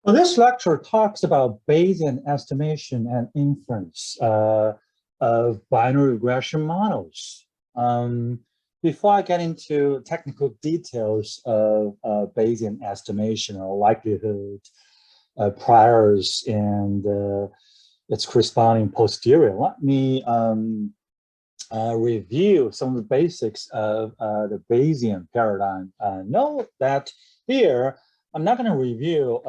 Well, this lecture talks about Bayesian estimation and inference of binary regression models. Before I get into technical details of Bayesian estimation or likelihood, priors, and its corresponding posterior, let me review some of the basics of the Bayesian paradigm. Note that here, I'm not going to review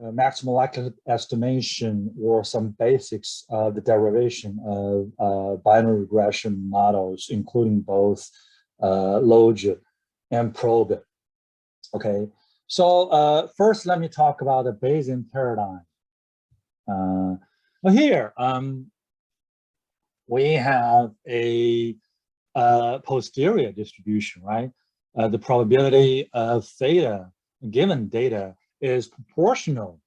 maximal likelihood estimation or some basics of the derivation of binary regression models, including both log and probe. Okay, so first let me talk about the Bayesian paradigm. Here, we have a posterior distribution, right? The probability of theta given data is proportional,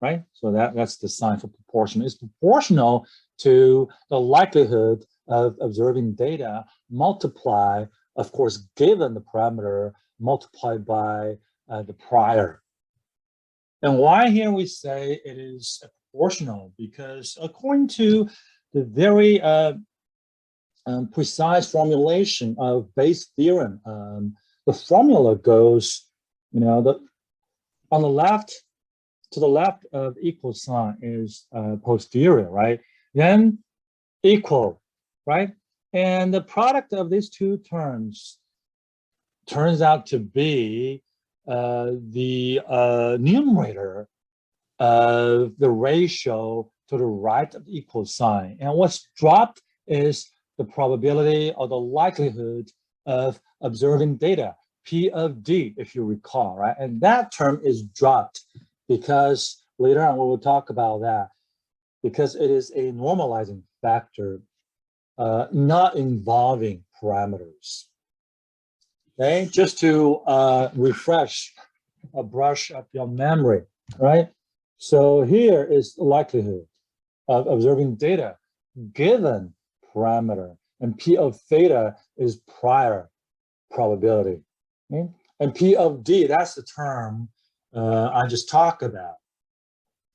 right? So that's the sign for proportional. It's proportional to the likelihood of observing data multiply, of course, given the parameter multiplied by the prior. And why here we say it is proportional? Because according to the very precise formulation of Bayes' theorem, the formula goes, on the left, to the left of equal sign is posterior, right? Then equal, right? And the product of these two terms turns out to be the numerator of the ratio to the right of the equal sign. And what's dropped is the probability or the likelihood of observing data, P of D, if you recall, right? And that term is dropped because later on we will talk about that, because it is a normalizing factor, not involving parameters. Okay, just to refresh, brush up your memory, right? So here is the likelihood of observing data given parameter, and P of theta is prior probability. Okay? And P of D, that's the term I just talked about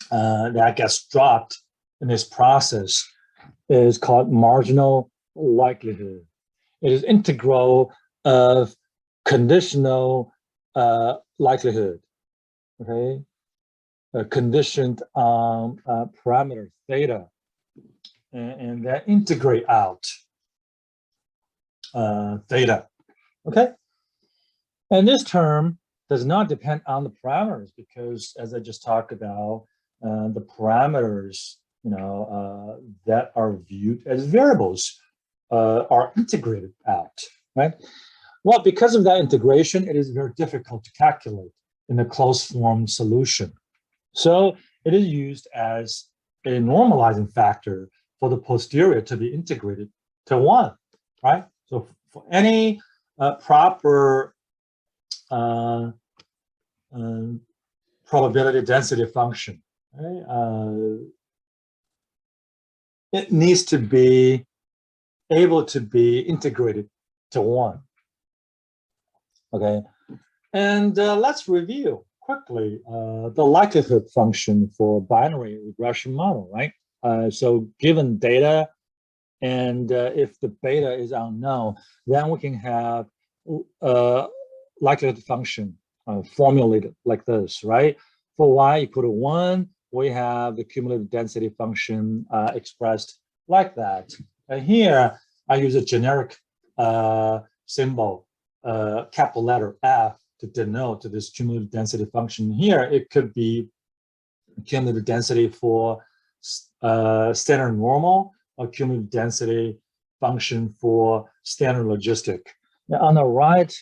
that gets dropped in this process, is called marginal likelihood. It is integral of conditional likelihood, okay? Conditioned on parameter theta, and that integrate out theta, okay? And this term does not depend on the parameters because, as I just talked about, the parameters, that are viewed as variables are integrated out, right? Well, because of that integration, it is very difficult to calculate in a closed form solution. So it is used as a normalizing factor for the posterior to be integrated to 1, right? So for any proper probability density function, right? It needs to be able to be integrated to 1. Okay, and let's review quickly the likelihood function for binary regression model, right? So given data, and if the beta is unknown, then we can have likelihood function formulated like this, right? For y equal to 1, we have the cumulative density function expressed like that. And here, I use a generic symbol, capital letter F, to denote this cumulative density function. Here, it could be cumulative density for standard normal, or cumulative density function for standard logistic. Now, on the right,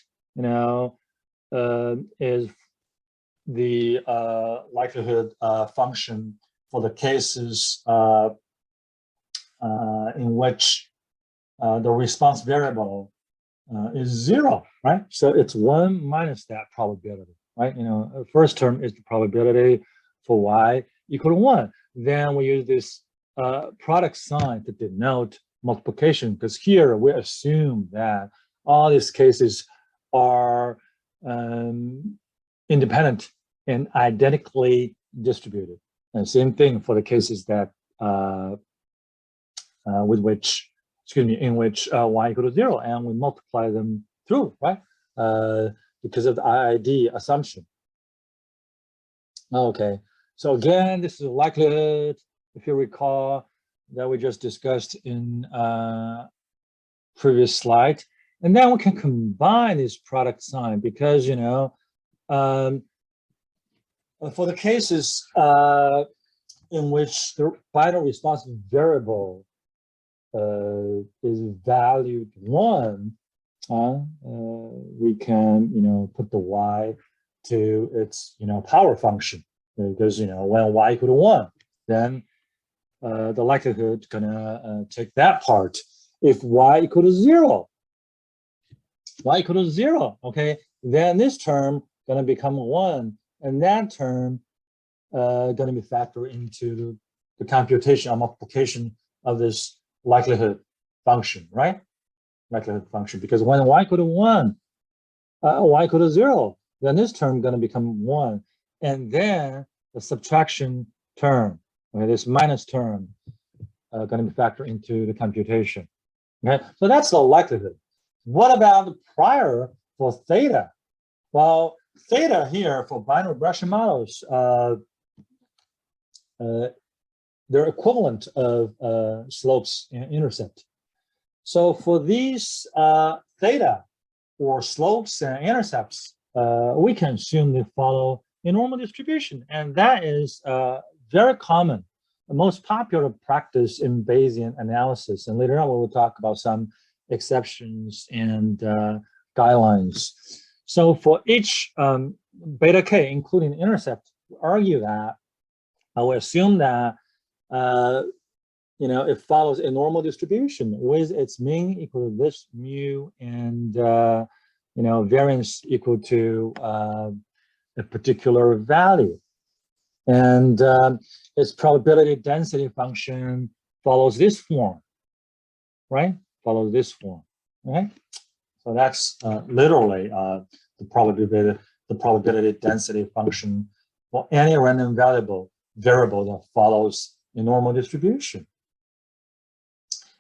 is the likelihood function for the cases in which the response variable is 0, right? So it's 1 minus that probability, right? The first term is the probability for y equal to 1. Then we use this product sign to denote multiplication, because here we assume that all these cases are independent and identically distributed. And same thing for the cases that in which y equal to 0, and we multiply them through, right? Because of the IID assumption. Okay, so again, this is a likelihood, if you recall, that we just discussed in previous slide. And then we can combine this product sign because, you know, for the cases in which the final response variable is valued 1, we can, you know, put the y to its, you know, power function, because, you know, when y equal to 1, then the likelihood gonna take that part. If y equal to 0, okay, then this term gonna become 1, and that term gonna be factored into the computation or multiplication of this likelihood function, right? Likelihood function, because when y equal to 1, y equal to 0, then this term gonna become 1, and then the subtraction term, okay, this minus term, gonna be factored into the computation. Okay, so that's the likelihood. What about the prior for theta? Well, theta here for binary regression models, they're equivalent of slopes and intercept. So for these theta or slopes and intercepts, we can assume they follow a normal distribution, and that is very common, the most popular practice in Bayesian analysis. And later on, we will talk about some exceptions and guidelines. So for each beta k, including intercept, we argue that I will assume that you know, it follows a normal distribution with its mean equal to this mu and you know, variance equal to a particular value. And its probability density function follows this form, right? Follows this form, right? So that's literally the probability density function for any random variable that follows a normal distribution.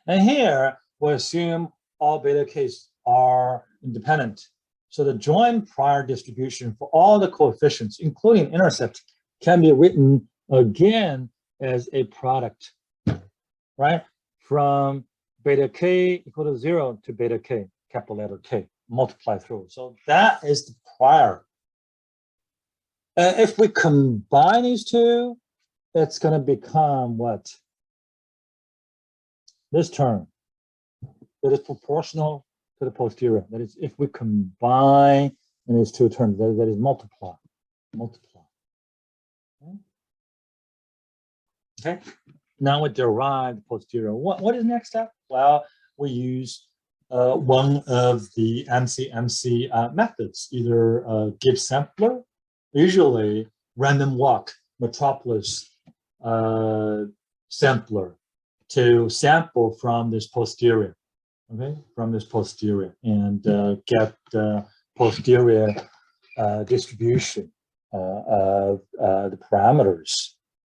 And here we assume all beta k's are independent. So the joint prior distribution for all the coefficients, including intercept, can be written again as a product, right? From beta k equal to 0 to beta k, capital letter K, multiply through. So that is the prior. And if we combine these two, it's going to become what? This term that is proportional to the posterior. That is, if we combine in these two terms, that is multiply. Okay. Now we derive the posterior. What is the next step? Well, we use one of the MCMC methods, either Gibbs sampler, usually random walk metropolis sampler, to sample from this posterior, okay, and get the posterior distribution of the parameters.